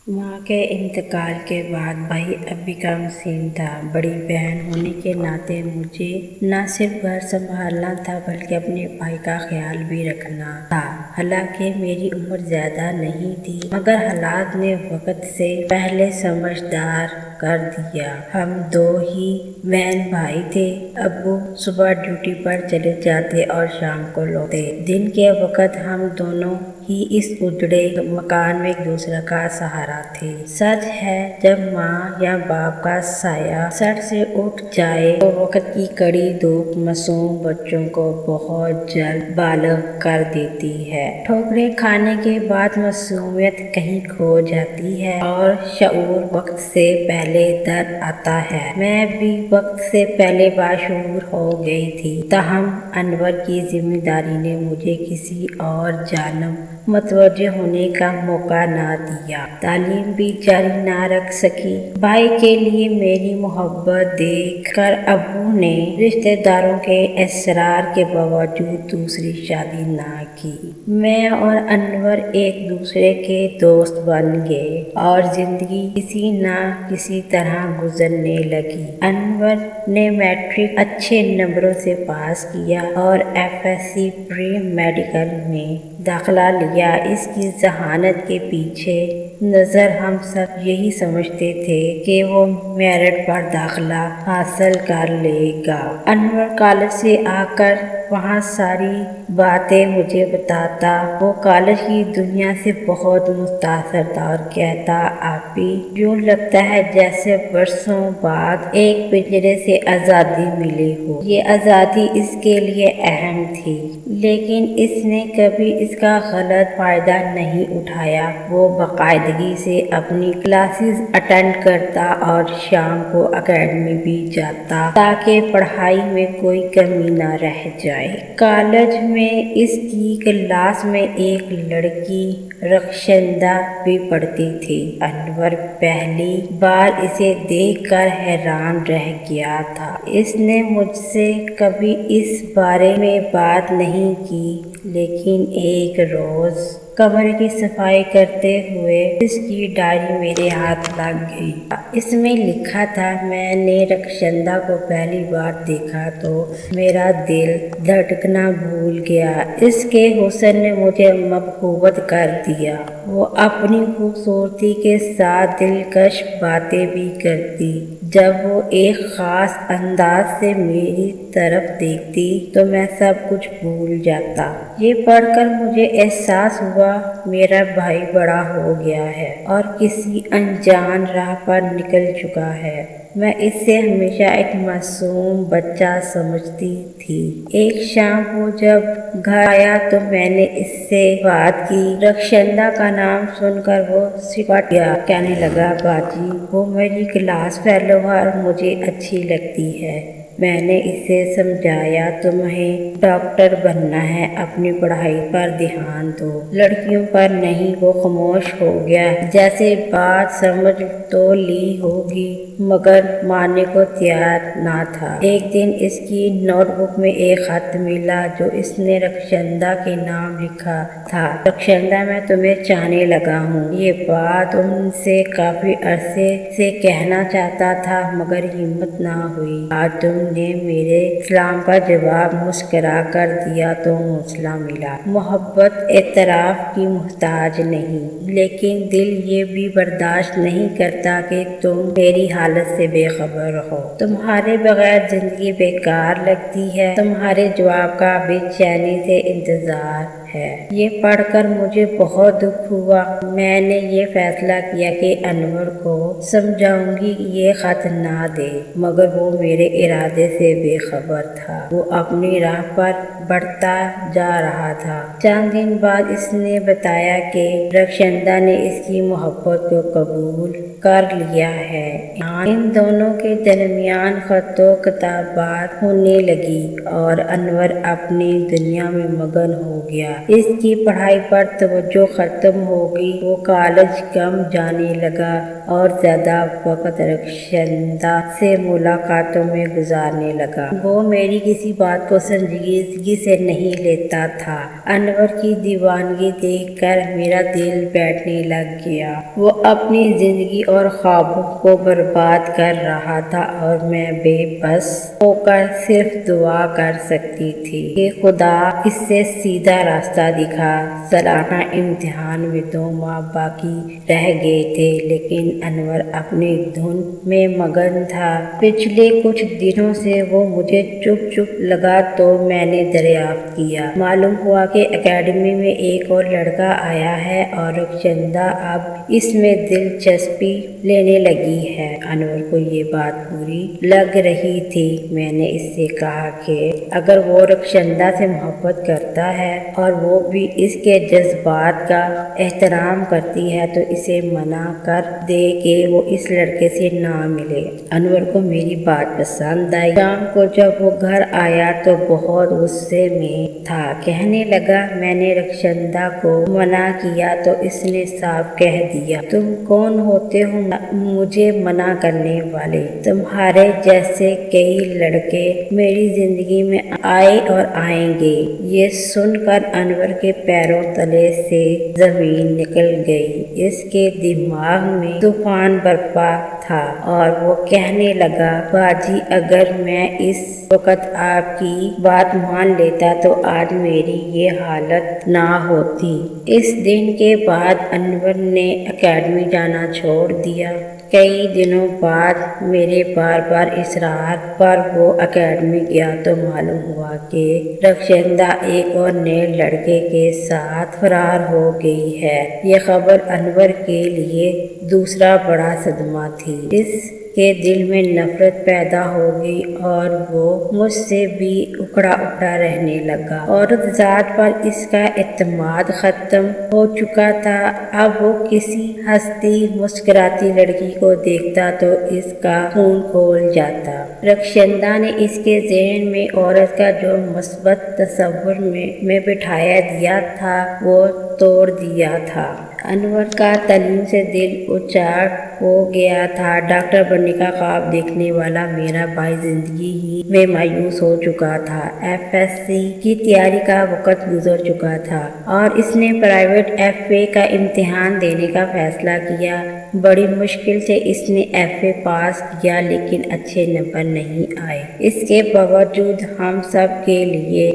ماں کے انتقال کے بعد بھائی ابھی کا مسین تھا۔ بڑی بہن ہونے کے ناطے مجھے نہ صرف گھر سنبھالنا تھا بلکہ اپنے بھائی کا خیال بھی رکھنا تھا۔ حالانکہ میری عمر زیادہ نہیں تھی مگر حالات نے وقت سے پہلے سمجھدار کر دیا۔ ہم دو ہی بہن بھائی تھے۔ ابو صبح ڈیوٹی پر چلے جاتے اور شام کو لوٹتے۔ دن کے وقت ہم دونوں ہی اس اجڑے مکان میں ایک دوسرے کا سہارا تھے۔ سچ ہے جب ماں یا باپ کا سایہ سر سے اٹھ جائے تو وقت کی کڑی دھوپ معصوم بچوں کو بہت جلد بالغ کر دیتی ہے۔ ٹھوکریں کھانے کے بعد معصومیت کہیں کھو جاتی ہے اور شعور وقت سے پہلے در آتا ہے۔ میں بھی وقت سے پہلے باشعور ہو گئی تھی، تاہم انور کی ذمہ داری نے مجھے کسی اور جانب متوجہ ہونے کا موقع نہ دیا۔ تعلیم بھی جاری نہ رکھ سکی۔ بھائی کے لیے میری محبت دیکھ کر ابو نے رشتہ داروں کے اصرار کے باوجود دوسری شادی نہ کی۔ میں اور انور ایک دوسرے کے دوست بن گئے اور زندگی کسی نہ کسی طرح گزرنے لگی۔ انور نے میٹرک اچھے نمبروں سے پاس کیا اور FSc پری میڈیکل میں داخلہ لیا۔ اس کی ذہانت کے پیچھے نظر ہم سب یہی سمجھتے تھے کہ وہ میرٹ پر داخلہ حاصل کر لے گا۔ انور کالج سے آ کر وہاں ساری باتیں مجھے بتاتا۔ وہ کالج کی دنیا سے بہت متاثر تھا اور کہتا، آپی یوں لگتا ہے جیسے برسوں بعد ایک پنجرے سے آزادی ملی ہو۔ یہ آزادی اس کے لیے اہم تھی لیکن اس نے کبھی اس کا غلط فائدہ نہیں اٹھایا۔ وہ باقاعدگی سے اپنی کلاسز اٹینڈ کرتا اور شام کو اکیڈمی بھی جاتا تاکہ پڑھائی میں کوئی کمی نہ رہ جائے۔ کالج میں اس کی کلاس میں ایک لڑکی رخشندہ بھی پڑھتی تھی۔ انور پہلی بار اسے دیکھ کر حیران رہ گیا تھا۔ اس نے مجھ سے کبھی اس بارے میں بات نہیں کی لیکن ایک روز کمرے کی صفائی کرتے ہوئے اس کی ڈائری میرے ہاتھ لگ گئی۔ اس میں لکھا تھا، میں نے رخشندہ کو پہلی بار دیکھا تو میرا دل دھڑکنا بھول گیا۔ اس کے حسن نے مجھے مبہوت کر دیا۔ وہ اپنی خوبصورتی کے ساتھ دلکش باتیں بھی کرتی۔ جب وہ ایک خاص انداز سے میری طرف دیکھتی تو میں سب کچھ بھول جاتا۔ یہ پڑھ کر مجھے احساس ہوا میرا بھائی بڑا ہو گیا ہے اور کسی انجان راہ پر نکل چکا ہے۔ میں اس سے ہمیشہ ایک معصوم بچہ سمجھتی تھی۔ ایک شام وہ جب گھر آیا تو میں نے اس سے بات کی۔ رخشندہ کا نام سن کر وہ سپٹ گیا، کہنے لگا، باجی وہ میری کلاس فیلو ہے اور مجھے اچھی لگتی ہے۔ میں نے اسے سمجھایا، تمہیں ڈاکٹر بننا ہے، اپنی پڑھائی پر دھیان دو، لڑکیوں پر نہیں۔ وہ خاموش ہو گیا، جیسے بات سمجھ تو لی ہوگی مگر ماننے کو تیار نہ تھا۔ ایک دن اس کی نوٹ بک میں ایک خط ملا جو اس نے رخشندہ کے نام لکھا تھا، رخشندہ میں تمہیں چاہنے لگا ہوں۔ یہ بات ان سے کافی عرصے سے کہنا چاہتا تھا مگر ہمت نہ ہوئی۔ آج تم نے میرے سلام کا جواب مسکرا کر دیا تو حوصلہ ملا۔ محبت اعتراف کی محتاج نہیں لیکن دل یہ بھی برداشت نہیں کرتا کہ تم میری حالت سے بے خبر ہو۔ تمہارے بغیر زندگی بیکار لگتی ہے، تمہارے جواب کا بے چینی سے انتظار ہے۔ یہ پڑھ کر مجھے بہت دکھ ہوا۔ میں نے یہ فیصلہ کیا کہ انور کو سمجھاؤں گی کہ یہ خط نہ دے مگر وہ میرے ارادے سے بے خبر تھا۔ وہ اپنی راہ پر بڑھتا جا رہا تھا۔ چند دن بعد اس نے بتایا کہ رخشندہ نے اس کی محبت کو قبول کر لیا ہے۔ ان دونوں کے درمیان خط و کتابت ہونے لگی اور انور اپنی دنیا میں مگن ہو گیا۔ اس کی پڑھائی پر توجہ ختم ہو گئی، وہ کالج کم جانے لگا اور زیادہ وقت رخشندہ سے ملاقاتوں میں گزارنے لگا۔ وہ میری کسی بات کو سنجیدگی سے نہیں لیتا تھا۔ انور کی دیوانگی دیکھ کر میرا دل بیٹھنے لگ گیا۔ وہ اپنی زندگی اور خوابوں کو برباد کر رہا تھا اور میں بے بس ہو کر صرف دعا کر سکتی تھی کہ خدا اس سے سیدھا راستہ دکھا۔ سالانہ امتحان میں 2 ماہ باقی رہ گئے تھے، لیکن انور اپنی دھن میں مگن تھا۔ پچھلے کچھ دنوں سے وہ مجھے چپ چپ لگا تو میں نے دریافت کیا۔ معلوم ہوا کہ اکیڈمی میں ایک اور لڑکا آیا ہے اور رخشندہ اب اس میں دلچسپی لینے لگی ہے۔ انور کو یہ بات بری لگ رہی تھی۔ میں نے اس سے کہا کہ اگر وہ رخشندہ سے محبت کرتا ہے اور وہ بھی اس کے جذبات کا احترام کرتی ہے تو اسے منع کر دے کہ وہ اس لڑکے سے نہ ملے۔ انور کو میری بات پسند آئی۔ شام کو جب وہ گھر آیا تو بہت غصے میں تھا۔ کہنے لگا میں نے رخشندہ کو منع کیا تو اس نے صاف کہہ دیا تم کون ہوتے ہو مجھے منع کرنے والے؟ تمہارے جیسے کئی لڑکے میری زندگی میں آئے اور آئیں گے۔ یہ سن کر انور کے پیروں تلے سے زمین نکل گئی۔ اس کے دماغ میں طوفان برپا تھا اور وہ کہنے لگا باجی اگر میں اس وقت آپ کی بات مان لیتا تو آج میری یہ حالت نہ ہوتی۔ اس دن کے بعد انور نے اکیڈمی جانا چھوڑ دیا۔ کئی دنوں بعد میرے بار بار اصرار پر وہ اکیڈمی گیا تو معلوم ہوا کہ رخشندہ ایک اور نئے لڑکے کے ساتھ فرار ہو گئی ہے۔ یہ خبر انور کے لیے دوسرا بڑا صدمہ تھی۔ اس کے دل میں نفرت پیدا ہو گئی اور وہ مجھ سے بھی اکڑا اکڑا رہنے لگا۔ عورت ذات پر اس کا اعتماد ختم ہو چکا تھا۔ اب وہ کسی ہنستی مسکراتی لڑکی کو دیکھتا تو اس کا خون کھول جاتا۔ رخشندہ نے اس کے ذہن میں عورت کا جو مثبت تصور میں بٹھایا دیا تھا وہ توڑ دیا تھا۔ انور کا تعلیم سے دل اچاٹ ہو گیا تھا۔ ڈاکٹر بننے کا خواب دیکھنے والا میرا بھائی زندگی ہی میں مایوس ہو چکا تھا۔ FSC کی تیاری کا وقت گزر چکا تھا اور اس نے پرائیویٹ FA کا امتحان دینے کا فیصلہ کیا۔ بڑی مشکل سے اس نے FA پاس کیا لیکن اچھے نمبر نہیں آئے۔ اس کے باوجود ہم سب کے لیے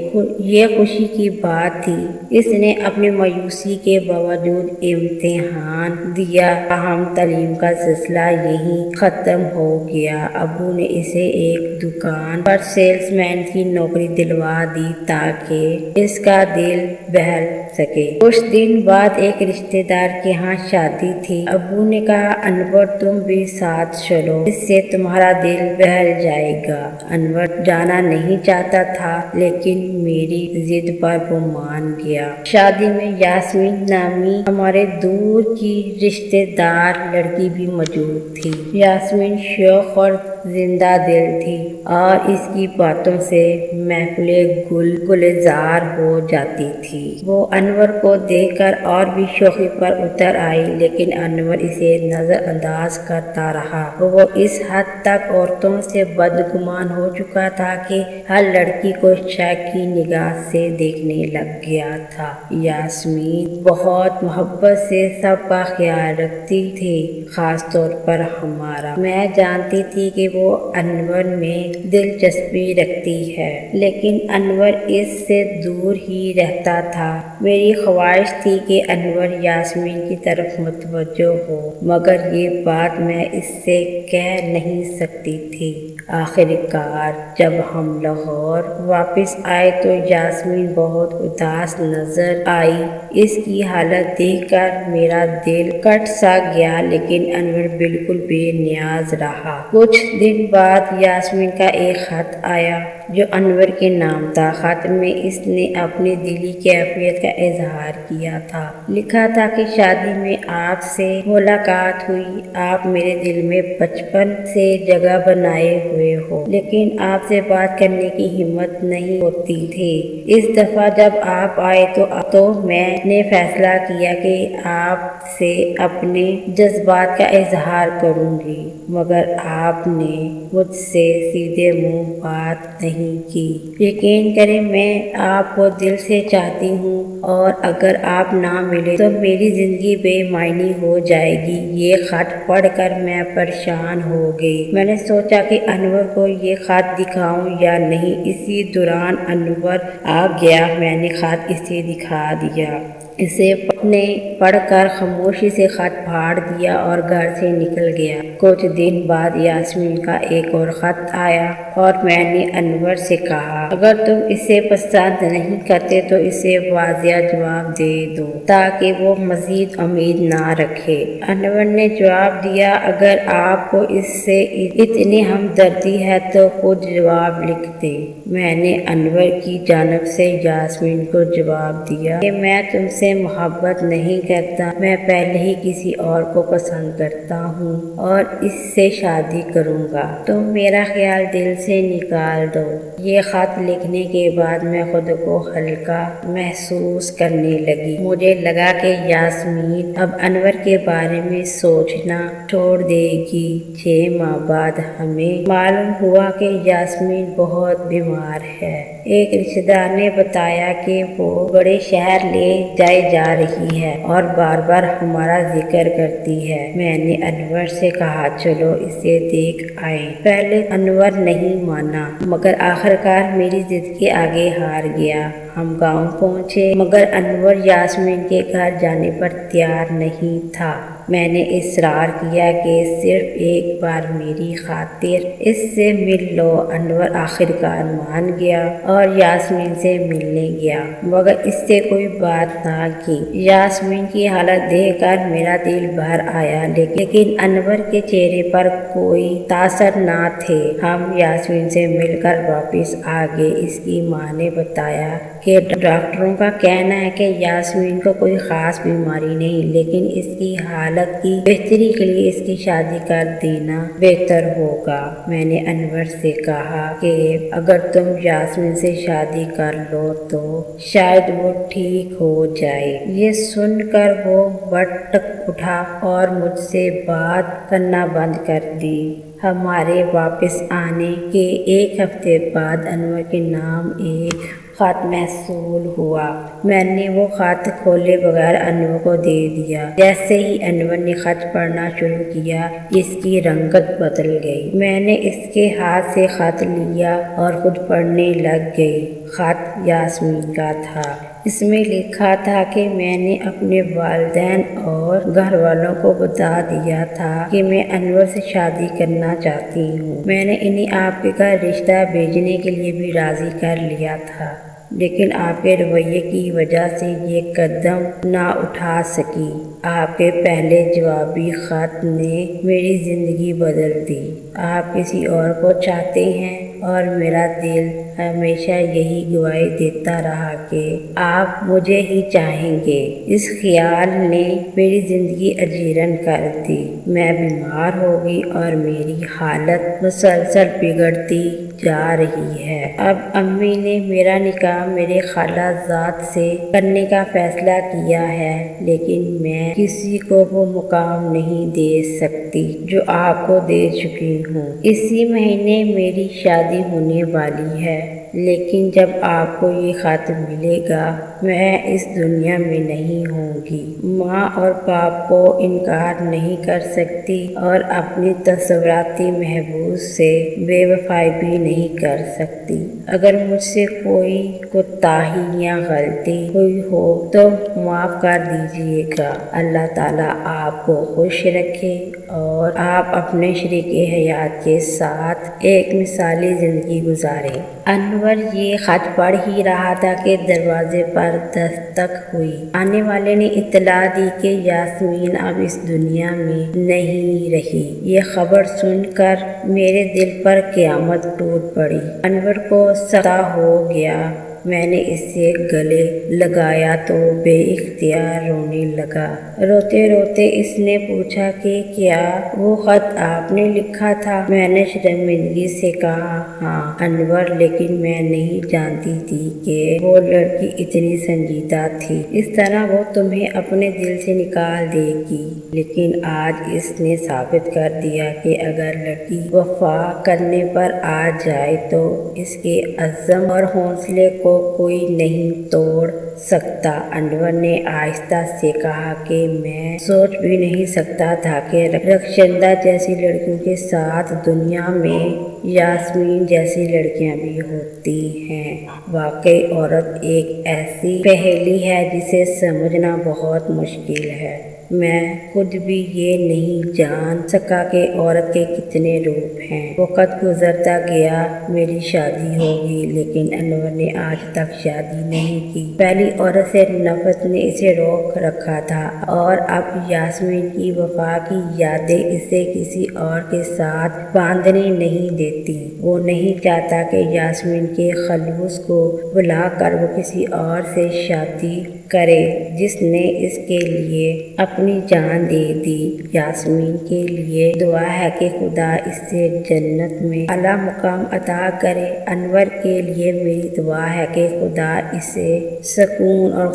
یہ خوشی کی بات تھی اس نے اپنی مایوسی کے باوجود امتحان دیا۔ ہم تعلیم کا سلسلہ یہیں ختم ہو گیا۔ ابو نے اسے ایک دکان پر سیلز مین کی نوکری دلوا دی تاکہ اس کا دل بہل سکے۔ کچھ دن بعد ایک رشتے دار کے ہاں شادی تھی۔ ابو نے کہا انور تم بھی ساتھ چلو، اس سے تمہارا دل بہل جائے گا۔ انور جانا نہیں چاہتا تھا لیکن میری ضد پر وہ مان گیا۔ شادی میں یاسمین نامی ہمارے دور کی رشتے دار لڑکی بھی موجود تھی۔ یاسمین شوخ اور زندہ دل تھی اور اس کی باتوں سے محفل گلزار ہو جاتی تھی۔ وہ انور کو دیکھ کر اور بھی شوخی پر اتر آئی لیکن انور اسے نظر انداز کرتا رہا۔ وہ اس حد تک عورتوں سے بدگمان ہو چکا تھا کہ ہر لڑکی کو شک کی نگاہ سے دیکھنے لگ گیا تھا۔ یاسمین بہت محبت سے سب کا خیال رکھتی تھی، خاص طور پر ہمارا۔ میں جانتی تھی کہ وہ انور میں دلچسپی رکھتی ہے لیکن انور اس سے دور ہی رہتا تھا۔ میری خواہش تھی کہ انور یاسمین کی طرف متوجہ ہو مگر یہ بات میں اس سے کہہ نہیں سکتی تھی۔ آخر کار جب ہم لاہور واپس آئے تو یاسمین بہت اداس نظر آئی۔ اس کی حالت دیکھ کر میرا دل کٹ سا گیا لیکن انور بالکل بے نیاز رہا۔ کچھ دن بعد یاسمین کا ایک خط آیا جو انور کے نام تھا۔ خط میں اس نے اپنی دلی کیفیت کا اظہار کیا تھا۔ لکھا تھا کہ شادی میں آپ سے ملاقات ہوئی، آپ میرے دل میں بچپن سے جگہ بنائے ہوئے ہو، لیکن آپ سے بات کرنے کی ہمت نہیں ہوتی تھی۔ اس دفعہ جب آپ آئے تو میں نے فیصلہ کیا کہ آپ سے اپنے جذبات کا اظہار کروں گی، مگر آپ نے مجھ سے سیدھے منہ بات نہیں کی۔ یقین کریں میں آپ کو دل سے چاہتی ہوں، اور اگر آپ نہ ملے تو میری زندگی بے معنی ہو جائے گی۔ یہ خط پڑھ کر میں پریشان ہو گئی۔ میں نے سوچا کہ انور کو یہ خط دکھاؤں یا نہیں۔ اسی دوران انور آ گیا۔ میں نے خط اسے دکھا دیا۔ اسے نے پڑھ کر خاموشی سے خط پھاڑ دیا اور گھر سے نکل گیا۔ کچھ دن بعد یاسمین کا ایک اور خط آیا اور میں نے انور سے کہا، اگر تم اسے پسند نہیں کرتے تو اسے واضح جواب دے دو تاکہ وہ مزید امید نہ رکھے۔ انور نے جواب دیا، اگر آپ کو اس سے اتنی ہمدردی ہے تو خود جواب لکھ دیں۔ میں نے انور کی جانب سے یاسمین کو جواب دیا کہ میں تم سے محبت نہیں کرتا، میں پہلے ہی کسی اور کو پسند کرتا ہوں اور اس سے شادی کروں گا، تم میرا خیال دل سے نکال دو۔ یہ خط لکھنے کے بعد میں خود کو ہلکا محسوس کرنے لگی۔ مجھے لگا کہ یاسمین اب انور کے بارے میں سوچنا چھوڑ دے گی۔ 6 ماہ بعد ہمیں معلوم ہوا کہ یاسمین بہت بیمار ہے۔ ایک رشتہ دار نے بتایا کہ وہ بڑے شہر لے جائی جا رہی ہے اور بار بار ہمارا ذکر کرتی ہے۔ میں نے انور سے کہا، چلو اسے دیکھ آئیں۔ پہلے انور نہیں مانا، مگر آخرکار میری ضد کے آگے ہار گیا۔ ہم گاؤں پہنچے، مگر انور یاسمین کے گھر جانے پر تیار نہیں تھا۔ میں نے اصرار کیا کہ صرف ایک بار میری خاطر اس سے مل لو۔ انور آخرکار مان گیا اور یاسمین سے ملنے گیا، مگر اس سے کوئی بات نہ کی۔ یاسمین کی حالت دیکھ کر میرا دل بھر آیا، لیکن انور کے چہرے پر کوئی تاثر نہ تھے۔ ہم یاسمین سے مل کر واپس آ گئے۔ اس کی ماں نے بتایا کہ ڈاکٹروں کا کہنا ہے کہ یاسمین کو کوئی خاص بیماری نہیں، لیکن اس کی حالت کی بہتری کے لیے اس کی شادی کر دینا بہتر ہوگا۔ میں نے انور سے کہا کہ اگر تم یاسمین سے شادی کر لو تو شاید وہ ٹھیک ہو جائے۔ یہ سن کر وہ بھڑک اٹھا اور مجھ سے بات کرنا بند کر دی۔ ہمارے واپس آنے کے ایک ہفتے بعد انور کے نام ایک خط موصول ہوا۔ میں نے وہ خط کھولے بغیر انور کو دے دیا۔ جیسے ہی انور نے خط پڑھنا شروع کیا، اس کی رنگت بدل گئی۔ میں نے اس کے ہاتھ سے خط لیا اور خود پڑھنے لگ گئی۔ خط یاسمین کا تھا۔ اس میں لکھا تھا کہ میں نے اپنے والدین اور گھر والوں کو بتا دیا تھا کہ میں انور سے شادی کرنا چاہتی ہوں۔ میں نے انہیں آپ کے گھر رشتہ بھیجنے کے لیے بھی راضی کر لیا تھا، لیکن آپ کے رویے کی وجہ سے یہ قدم نہ اٹھا سکی۔ آپ کے پہلے جوابی خط نے میری زندگی بدل دی۔ آپ کسی اور کو چاہتے ہیں اور میرا دل ہمیشہ یہی گواہی دیتا رہا کہ آپ مجھے ہی چاہیں گے۔ اس خیال نے میری زندگی اجیرن کر دی۔ میں بیمار ہو گئی اور میری حالت مسلسل بگڑتی جا رہی ہے۔ اب امی نے میرا نکاح میرے خالہ زاد سے کرنے کا فیصلہ کیا ہے، لیکن میں کسی کو وہ مقام نہیں دے سکتی جو آپ کو دے چکی ہوں۔ اسی مہینے میری شادی ہونے والی ہے، لیکن جب آپ کو یہ خط ملے گا میں اس دنیا میں نہیں ہوں گی۔ ماں اور باپ کو انکار نہیں کر سکتی اور اپنی تصوراتی محبوب سے بے وفائی بھی نہیں کر سکتی۔ اگر مجھ سے کوئی کوتاہی یا غلطی ہوئی ہو تو معاف کر دیجیے گا۔ اللہ تعالیٰ آپ کو خوش رکھے اور آپ اپنے شریک حیات کے ساتھ ایک مثالی زندگی گزاریں۔ انور یہ خط پڑھ ہی رہا تھا کہ دروازے پر دستک ہوئی۔ آنے والے نے اطلاع دی کہ یاسمین اب اس دنیا میں نہیں رہی۔ یہ خبر سن کر میرے دل پر قیامت ٹوٹ پڑی۔ انور کو صدمہ ہو گیا میں نے اس سے گلے لگایا تو بے اختیار رونے لگا۔ روتے روتے اس نے پوچھا کہ کیا وہ خط آپ نے لکھا تھا؟ میں نے شرمندگی سے کہا ہاں انور، لیکن میں نہیں جانتی تھی کہ وہ لڑکی اتنی سنجیدہ تھی، اس طرح وہ تمہیں اپنے دل سے نکال دے گی۔ لیکن آج اس نے ثابت کر دیا کہ اگر لڑکی وفا کرنے پر آ جائے تو اس کے عزم اور حوصلے کو کوئی نہیں توڑ سکتا۔ انور نے آہستہ سے کہا کہ میں سوچ بھی نہیں سکتا تھا کہ رخشندہ جیسی لڑکیوں کے ساتھ دنیا میں یاسمین جیسی لڑکیاں بھی ہوتی ہیں۔ واقعی عورت ایک ایسی پہیلی ہے جسے سمجھنا بہت مشکل ہے۔ میں خود بھی یہ نہیں جان سکا کہ عورت کے کتنے روپ ہیں۔ وقت گزرتا گیا، میری شادی ہوگی، لیکن انور نے آج تک شادی نہیں کی۔ پہلی عورت سے نفرت نے اسے روک رکھا تھا اور اب یاسمین کی وفا کی یادیں اسے کسی اور کے ساتھ باندھنے نہیں دیتی۔ وہ نہیں چاہتا کہ یاسمین کے خلوص کو بھلا کر وہ کسی اور سے شادی کرے جس نے اس کے لیے اپنی جان دے دی۔ یاسمین کے لیے دعا ہے کہ خدا اس سے جنت میں اعلیٰ مقام عطا کرے۔ انور کے لیے میری دعا ہے کہ خدا اسے سکون اور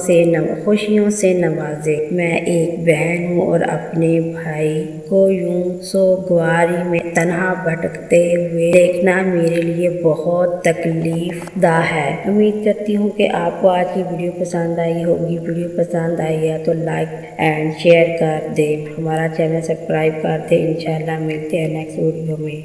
خوشیوں سے نوازے۔ میں ایک بہن ہوں اور اپنے بھائی کو یوں سوگواری میں تنہا بھٹکتے ہوئے دیکھنا میرے لیے بہت تکلیف دہ ہے۔ امید کرتی ہوں کہ آپ کو آج کی ویڈیو پسند آئی ہوگی۔ ویڈیو پسند آئی ہے تو لائک اینڈ شیئر کر دیں، ہمارا چینل سبسکرائب کر دیں۔ انشاءاللہ ملتے ہیں نیکسٹ ویڈیو میں۔